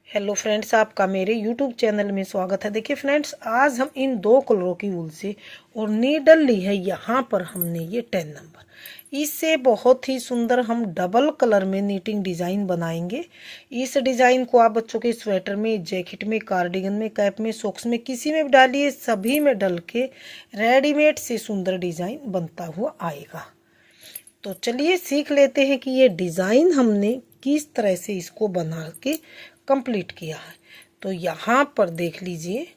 Hello friends, आपका मेरे YouTube channel में स्वागत है। देखिए फ्रेंड्स, आज हम इन दो कलरों की वूल से और नीडल ली है यहाँ पर हमने ये 10 नंबर। इससे बहुत ही सुंदर हम डबल कलर में नीटिंग डिजाइन बनाएंगे। इस डिजाइन को आप बच्चों के स्वेटर में, जैकेट में, कार्डिगन में, कैप में, सॉक्स में, किसी में भी डालिए, सभी में डल के रेडीमेड से सुंदर डिजाइन बनता हुआ आएगा। तो चलिए सीख लेते हैं कि ये डिजाइन हमने किस तरह से इसको बना के कंप्लीट किया है। तो यहाँ पर देख लीजिए,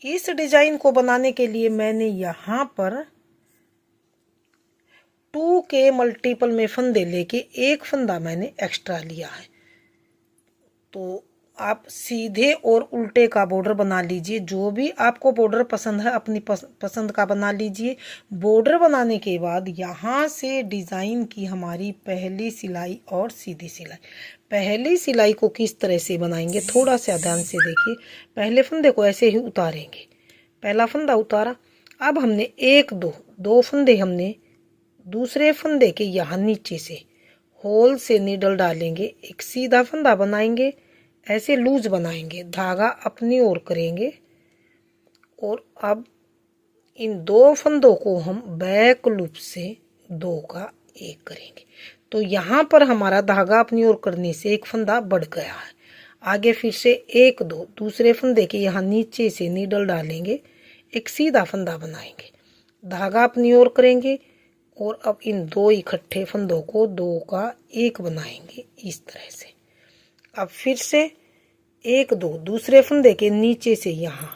इस डिजाइन को बनाने के लिए मैंने यहाँ पर 2 के मल्टीपल में फंदे लेके एक फंदा मैंने एक्स्ट्रा लिया है। तो आप सीधे और उल्टे का बॉर्डर बना लीजिए। जो भी आपको बॉर्डर पसंद है अपनी पसंद का बना लीजिए। बॉर्डर बनाने के बाद यहाँ से डिज़ाइन की हमारी पहली सिलाई और सीधी सिलाई। पहली सिलाई को किस तरह से बनाएंगे, थोड़ा सा ध्यान से देखिए। पहले फंदे को ऐसे ही उतारेंगे, पहला फंदा उतारा। अब हमने दो फंदे हमने दूसरे फंदे के यहाँ नीचे से होल से नीडल डालेंगे, एक सीधा फंदा बनाएंगे, ऐसे लूज बनाएंगे, धागा अपनी ओर करेंगे और अब इन दो फंदों को हम बैक लूप से 2 का 1 करेंगे। तो यहाँ पर हमारा धागा अपनी ओर करने से एक फंदा बढ़ गया है। आगे फिर से 1 2 दूसरे फंदे के यहाँ नीचे से नीडल डालेंगे, एक सीधा फंदा बनाएंगे, धागा अपनी ओर करेंगे और अब इन 2 इकट्ठे फंदों को 2 का 1 बनाएंगे इस तरह से। अब फिर से 1 2 दूसरे फंदे के नीचे से यहाँ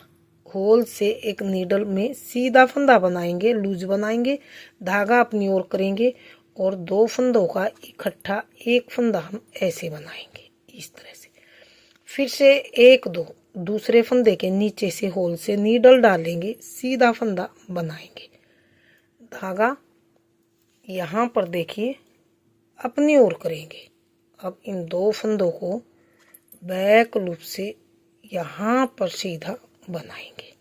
होल से एक नीडल में सीधा फंदा बनाएंगे, लूज बनाएंगे, धागा अपनी ओर करेंगे और 2 फंदों का इकट्ठा एक फंदा हम ऐसे बनाएंगे इस तरह से। फिर से 1 2 दूसरे फंदे के नीचे से होल से नीडल डालेंगे, सीधा फंदा बनाएंगे, धागा यहाँ पर देखिए अपनी ओर करेंगे। अब इन 2 फंदों को बैक लूप से यहाँ पर सीधा बनाएंगे।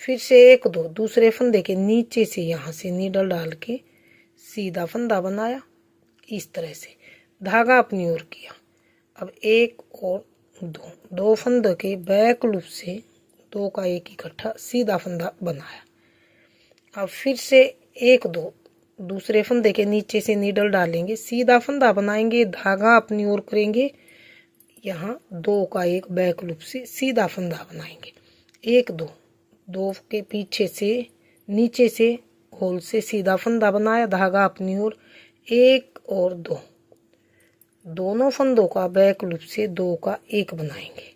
फिर से 1 2 दूसरे फंदे के नीचे से यहाँ से नीडल डाल के सीधा फंदा बनाया इस तरह से, धागा अपनी ओर किया। अब 1 और 2 फंदों के बैक लूप से 2 का 1 इकट्ठा सीधा फंदा बनाया। अब फिर से 1 2 दूसरे फंदे के नीचे से नीडल डालेंगे, सीधा फंदा बनाएंगे, धागा अपनी ओर करेंगे, यहाँ 2 का 1 बैक लूप से सीधा फंदा बनाएंगे। 1 2 2 के पीछे से नीचे से होल से सीधा फंदा बनाया, धागा अपनी ओर, 1 और 2 दोनों फंदों का बैक लूप से 2 का 1 बनाएंगे।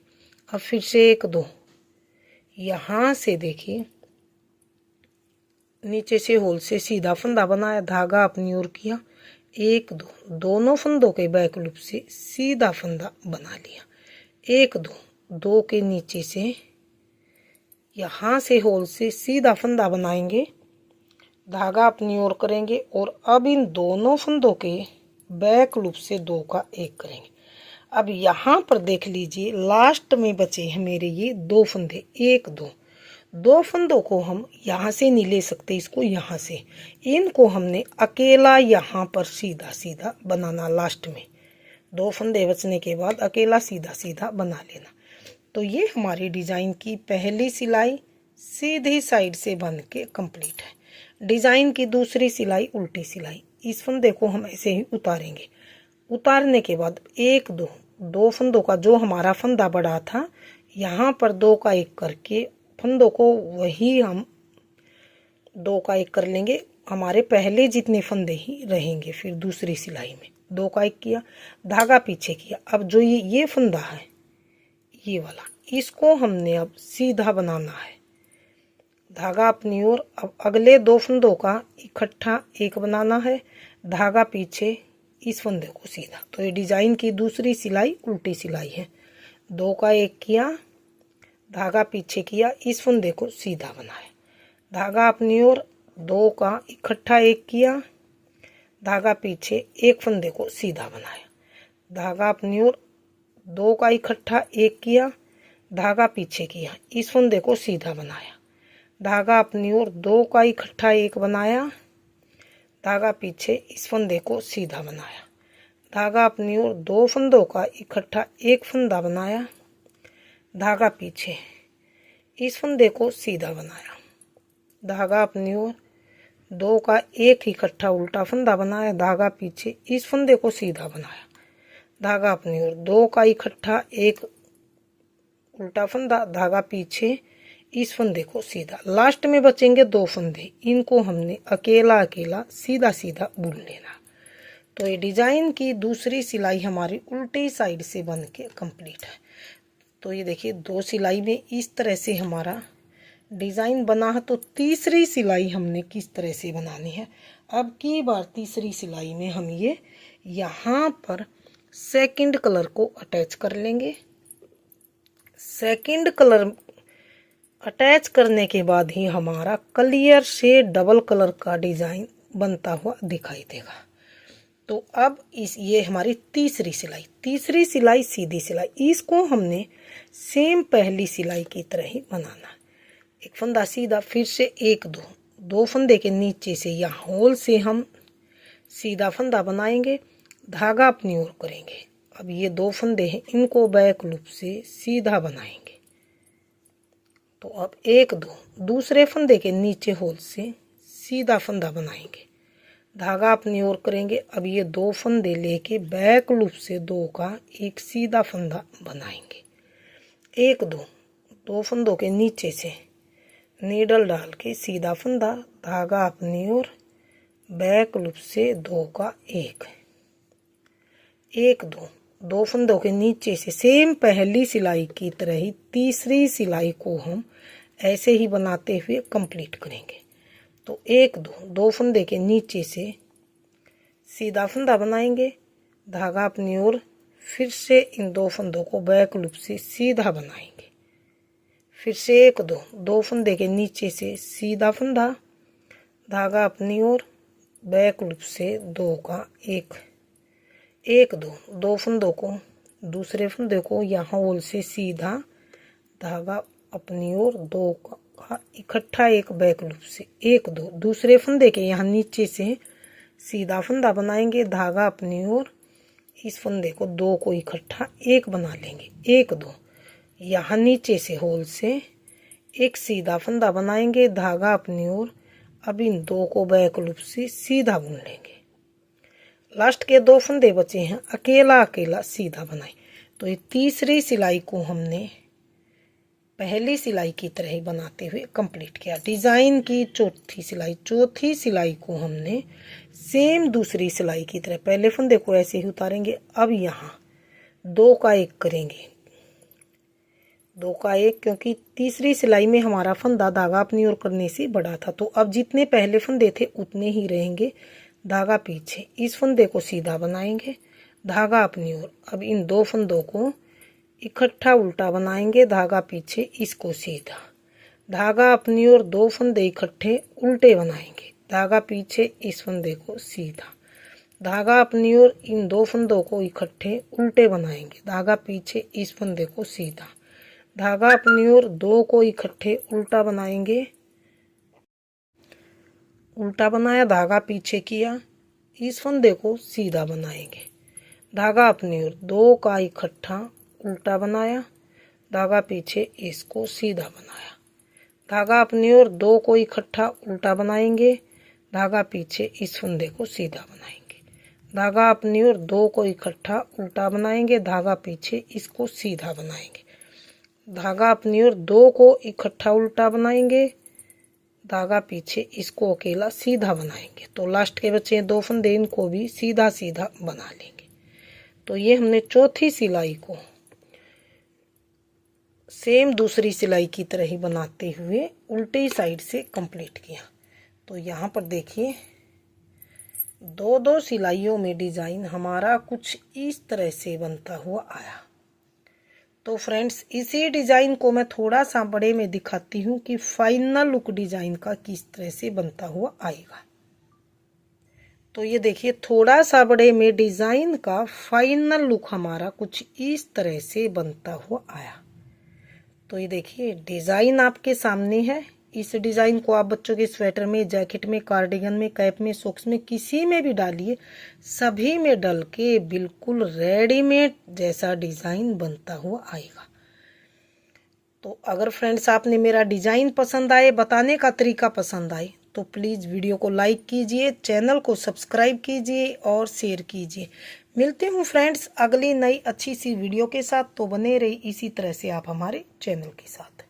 अब फिर से 1 2 यहाँ से देखिए नीचे से होल से सीधा फंदा बनाया, धागा अपनी ओर किया, 1 2 दोनों फंदों के बैक लूप से सीधा फंदा बना लिया। 1 2 2 के नीचे से यहाँ से होल से सीधा फंदा बनाएंगे, धागा अपनी ओर करेंगे और अब इन दोनों फंदों के बैक लूप से 2 का 1 करेंगे। अब यहाँ पर देख लीजिए लास्ट में बचे हैं मेरे ये 2 फंदे, 1 2 फंदों को हम यहाँ से नहीं ले सकते, इसको यहाँ से, इनको हमने अकेला यहाँ पर सीधा सीधा बनाना। लास्ट में 2 फंदे बचने के बाद अकेला सीधा सीधा बना लेना। तो ये हमारी डिज़ाइन की पहली सिलाई सीधी साइड से बन के कंप्लीट है। डिज़ाइन की दूसरी सिलाई उल्टी सिलाई। इस फंदे को हम ऐसे ही उतारेंगे। उतारने के बाद 1 2 2 फंदों का जो हमारा फंदा बड़ा था यहाँ पर 2 का 1 करके फंदों को वही हम 2 का 1 कर लेंगे। हमारे पहले जितने फंदे ही रहेंगे। फिर दूसरी सिलाई में 2 का 1 किया, धागा पीछे किया। अब जो ये फंदा है ये वाला, इसको हमने अब सीधा बनाना है, धागा अपनी ओर। अब अगले 2 फंदों का इकट्ठा 1 बनाना है, धागा पीछे, इस फंदे को सीधा। तो ये डिजाइन की दूसरी सिलाई उल्टी सिलाई है। 2 का 1 किया, धागा पीछे किया, इस फंदे को सीधा बनाया, धागा अपनी ओर, 2 का इकट्ठा 1 किया, धागा पीछे, एक फंदे को सीधा बनाया, धागा अपनी ओर, 2 का इकट्ठा 1 किया, धागा पीछे किया, इस फंदे को सीधा बनाया, धागा अपनी ओर, 2 का इकट्ठा 1 बनाया, धागा पीछे, इस फंदे को सीधा बनाया, धागा अपनी ओर, 2 फंदों का इकट्ठा एक फंदा बनाया, धागा पीछे, इस फंदे को सीधा बनाया, धागा अपनी ओर, 2 का एक इकट्ठा उल्टा फंदा बनाया, धागा पीछे, इस फंदे को सीधा बनाया, धागा अपनी ओर, 2 का इकट्ठा एक उल्टा फंदा, धागा पीछे, इस फंदे को सीधा। लास्ट में बचेंगे 2 फंदे, इनको हमने अकेला अकेला सीधा सीधा बुन लेना। तो ये डिजाइन की दूसरी सिलाई हमारी उल्टी साइड से बन के कंप्लीट है। तो ये देखिए 2 सिलाई में इस तरह से हमारा डिजाइन बना है। तो तीसरी सिलाई हमने किस तरह से बनानी है, अब की बार तीसरी सिलाई में हम ये यहाँ पर सेकंड कलर को अटैच कर लेंगे। सेकंड कलर अटैच करने के बाद ही हमारा क्लियर से डबल कलर का डिजाइन बनता हुआ दिखाई देगा। तो अब ये हमारी तीसरी सिलाई सीधी सिलाई, इसको हमने सेम पहली सिलाई की तरह ही बनाना है। एक फंदा सीधा, फिर से 1 2 फंदे के नीचे से या होल से हम सीधा फंदा बनाएंगे, धागा अपनी ओर करेंगे। अब ये 2 फंदे हैं, इनको बैक लूप से सीधा बनाएंगे। तो अब 1 2 दूसरे फंदे के नीचे होल से सीधा फंदा बनाएंगे, धागा अपनी ओर करेंगे। अब ये 2 फंदे लेके बैक लूप से 2 का एक सीधा फंदा बनाएंगे। 1 2 फंदों के नीचे से नीडल डाल के सीधा फंदा, धागा अपनी ओर, बैक लूप से 2 का 1 2 फंदों के नीचे से सेम पहली सिलाई की तरह ही तीसरी सिलाई को हम ऐसे ही बनाते हुए कंप्लीट करेंगे। तो 1 2 फंदे के नीचे से सीधा फंदा बनाएंगे, धागा अपनी ओर, फिर से इन 2 फंदों को बैक लूप से सीधा बनाएंगे। फिर से 1 2 फंदे के नीचे से सीधा फंदा, धागा अपनी ओर, बैक लूप से 2 का 1 2 फंदों को, दूसरे फंदे को यहाँ होल से सीधा, धागा अपनी ओर, 2 का इकट्ठा एक बैक लूप से 1 2 दूसरे फंदे के यहाँ नीचे से सीधा फंदा बनाएंगे, धागा अपनी ओर, इस फंदे को 2 को इकट्ठा एक बना लेंगे। 1 2 यहाँ नीचे से होल से एक सीधा फंदा बनाएंगे, धागा अपनी ओर। अब इन 2 को बैक लूप से सीधा बुन लेंगे। लास्ट के 2 फंदे बचे हैं, अकेला अकेला सीधा बनाए। तो ये तीसरी सिलाई को हमने पहली सिलाई की तरह ही बनाते हुए कंप्लीट किया। डिजाइन की चौथी सिलाई को हमने सेम दूसरी सिलाई की तरह पहले फंदे को ऐसे ही उतारेंगे। अब यहाँ 2 का 1 करेंगे, 2 का 1, क्योंकि तीसरी सिलाई में हमारा फंदा धागा अपनी ओर करने से बड़ा था। तो अब जितने पहले फंदे थे उतने ही रहेंगे, धागा पीछे, इस फंदे को सीधा बनाएंगे, धागा अपनी ओर। अब इन 2 फंदों को इकट्ठा उल्टा बनाएंगे, धागा पीछे, इसको सीधा, धागा अपनी ओर, 2 फंदे इकट्ठे उल्टे बनाएंगे, धागा पीछे, इस फंदे को सीधा, धागा अपनी ओर, इन 2 फंदों को इकट्ठे उल्टे बनाएंगे, धागा पीछे, इस फंदे को सीधा, धागा अपनी ओर, 2 को इकट्ठे उल्टा बनाएंगे, उल्टा बनाया, धागा पीछे किया, इस फंदे को सीधा बनाएंगे, धागा अपनी ओर, 2 का इकट्ठा उल्टा बनाया, धागा पीछे, इसको सीधा बनाया, धागा अपनी ओर, 2 को इकट्ठा उल्टा बनाएंगे, धागा पीछे, इस फंदे को सीधा बनाएंगे, धागा अपनी ओर, 2 को इकट्ठा उल्टा बनाएंगे, धागा पीछे, इसको सीधा बनाएंगे, धागा अपनी ओर, 2 को इकट्ठा उल्टा बनाएंगे, धागा पीछे, इसको अकेला सीधा बनाएंगे। तो लास्ट के बचे 2 फंदे, इनको भी सीधा सीधा बना लेंगे। तो ये हमने चौथी सिलाई को सेम दूसरी सिलाई की तरह ही बनाते हुए उल्टी साइड से कंप्लीट किया। तो यहाँ पर देखिए 2 सिलाइयों में डिजाइन हमारा कुछ इस तरह से बनता हुआ आया। तो फ्रेंड्स, इसी डिजाइन को मैं थोड़ा सा बड़े में दिखाती हूँ कि फाइनल लुक डिजाइन का किस तरह से बनता हुआ आएगा। तो ये देखिए थोड़ा सा बड़े में डिजाइन का फाइनल लुक हमारा कुछ इस तरह से बनता हुआ आया। तो ये देखिए डिजाइन आपके सामने है, इस डिज़ाइन को आप बच्चों के स्वेटर में, जैकेट में, कार्डिगन में, कैप में, सॉक्स में, किसी में भी डालिए, सभी में डल के बिल्कुल रेडीमेड जैसा डिज़ाइन बनता हुआ आएगा। तो अगर फ्रेंड्स आपने मेरा डिज़ाइन पसंद आए, बताने का तरीका पसंद आए, तो प्लीज़ वीडियो को लाइक कीजिए, चैनल को सब्सक्राइब कीजिए और शेयर कीजिए। मिलते हूँ फ्रेंड्स अगली नई अच्छी सी वीडियो के साथ। तो बने रही इसी तरह से आप हमारे चैनल के साथ।